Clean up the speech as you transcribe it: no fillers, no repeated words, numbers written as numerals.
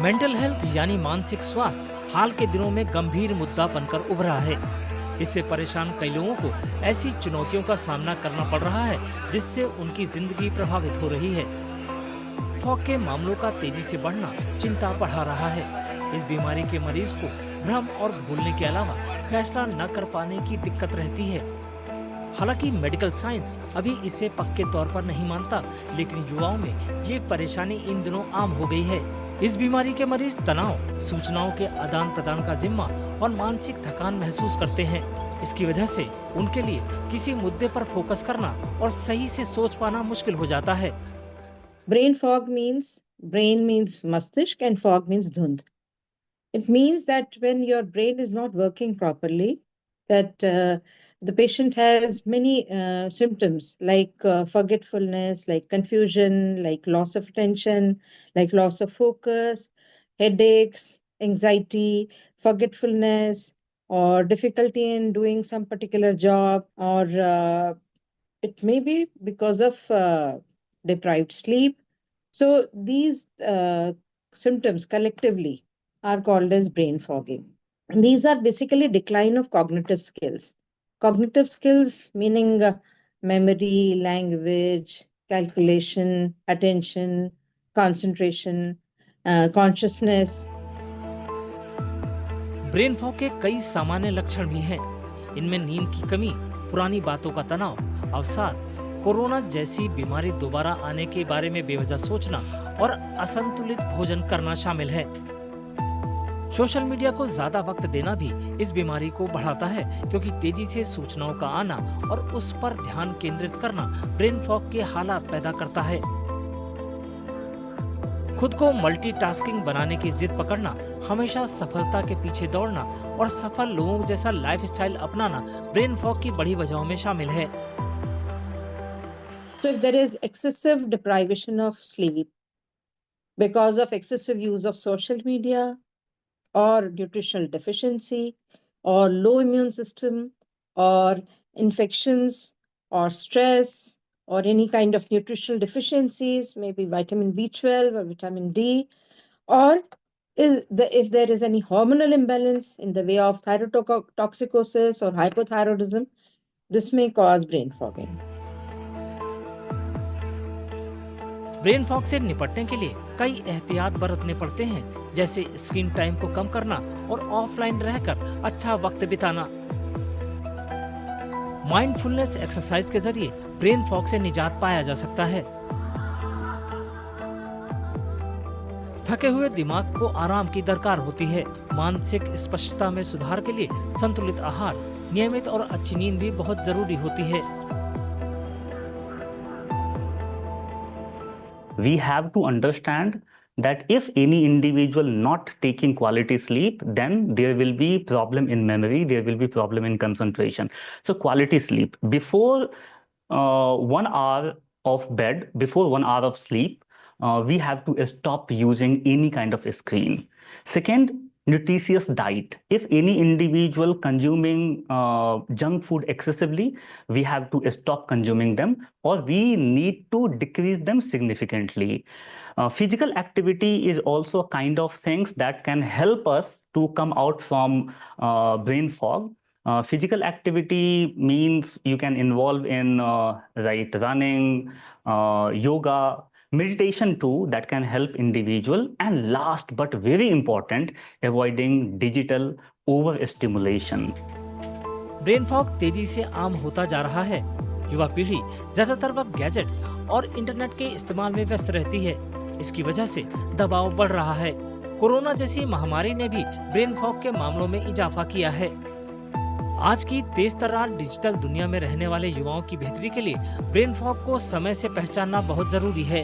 Mental health यानी मानसिक स्वास्थ्य हाल के दिनों में गंभीर मुद्दा बनकर उभरा है। इससे परेशान कई लोगों को ऐसी चुनौतियों का सामना करना पड़ रहा है जिससे उनकी जिंदगी प्रभावित हो रही है। फॉग के मामलों का तेजी से बढ़ना चिंता बढ़ा रहा है। इस बीमारी के मरीज को भ्रम और भूलने के अलावा फैसला न कर पाने की दिक्कत रहती है। हालांकि मेडिकल साइंस अभी इसे पक्के तौर पर नहीं मानता, लेकिन युवाओं में ये परेशानी इन दिनों आम हो गई है। इस बीमारी के मरीज तनाव, सूचनाओं के आदान प्रदान का जिम्मा और मानसिक थकान महसूस करते हैं। इसकी वजह से उनके लिए किसी मुद्दे पर फोकस करना और सही से सोच पाना मुश्किल हो जाता है। Brain fog means brain means mastish and fog means dhund. It means that when your brain is not working properly, that the patient has many symptoms like forgetfulness, like confusion, like loss of attention, like loss of focus, headaches, anxiety, forgetfulness, or difficulty in doing some particular job, or it may be because of deprived sleep. So these symptoms collectively are called as brain fogging. And these are basically decline of cognitive skills. Cognitive skills meaning memory, language, calculation, attention, concentration, consciousness. Brain fog के कई सामान्य लक्षण भी हैं। इनमें नींद की कमी, पुरानी बातों का तनाव, अवसाद, कोरोना जैसी बीमारी दोबारा आने के बारे में बेवजह सोचना और असंतुलित भोजन करना शामिल है। सोशल मीडिया को ज्यादा वक्त देना भी इस बीमारी को बढ़ाता है, क्योंकि तेजी से सूचनाओं का आना और उस पर ध्यान केंद्रित करना ब्रेन फॉग के हालात पैदा करता है। खुद को मल्टीटास्किंग बनाने की जिद पकड़ना, हमेशा सफलता के पीछे दौड़ना और सफल लोगों जैसा लाइफस्टाइल अपनाना ब्रेन फॉग की बड़ी वजहों में शामिल है। So if there is excessive deprivation of sleep because of excessive use of social media or nutritional deficiency or low immune system or infections or stress or any kind of nutritional deficiencies, maybe vitamin B12 or vitamin D, or if there is any hormonal imbalance in the way of thyrotoxicosis or hypothyroidism, this may cause brain fogging. Brain fog से निपटने के लिए कई एहतियात बरतने पड़ते हैं, जैसे स्क्रीन टाइम को कम करना और ऑफलाइन रहकर अच्छा वक्त बिताना। माइंडफुलनेस एक्सरसाइज के जरिए ब्रेन फॉग से निजात पाया जा सकता है। थके हुए दिमाग को आराम की दरकार होती है। मानसिक स्पष्टता में सुधार के लिए संतुलित आहार, नियमित और अच्छी नींद भी बहुत जरूरी होती है। We have to understand that if any individual not taking quality sleep, then there will be problem in memory, there will be problem in concentration. So quality sleep before 1 hour of bed, before 1 hour of sleep, we have to stop using any kind of screen. Second, nutritious diet. If any individual consuming junk food excessively, we have to stop consuming them, or we need to decrease them significantly. Physical activity is also a kind of things that can help us to come out from brain fog. Physical activity means you can involve in running, yoga, meditation too, that can help individual. And last but very important, avoiding digital overstimulation. Brain fog तेजी से आम होता जा रहा है। युवा पीढ़ी ज्यादातर वक्त गैजेट्स और इंटरनेट के इस्तेमाल में व्यस्त रहती है। इसकी वजह से दबाव बढ़ रहा है। कोरोना जैसी महामारी ने भी ब्रेन फॉग के मामलों में इजाफा किया है। आज की तेज तर्रार डिजिटल दुनिया में रहने वाले युवाओं की बेहतरी के लिए ब्रेन फॉग को समय से पहचानना बहुत जरूरी है।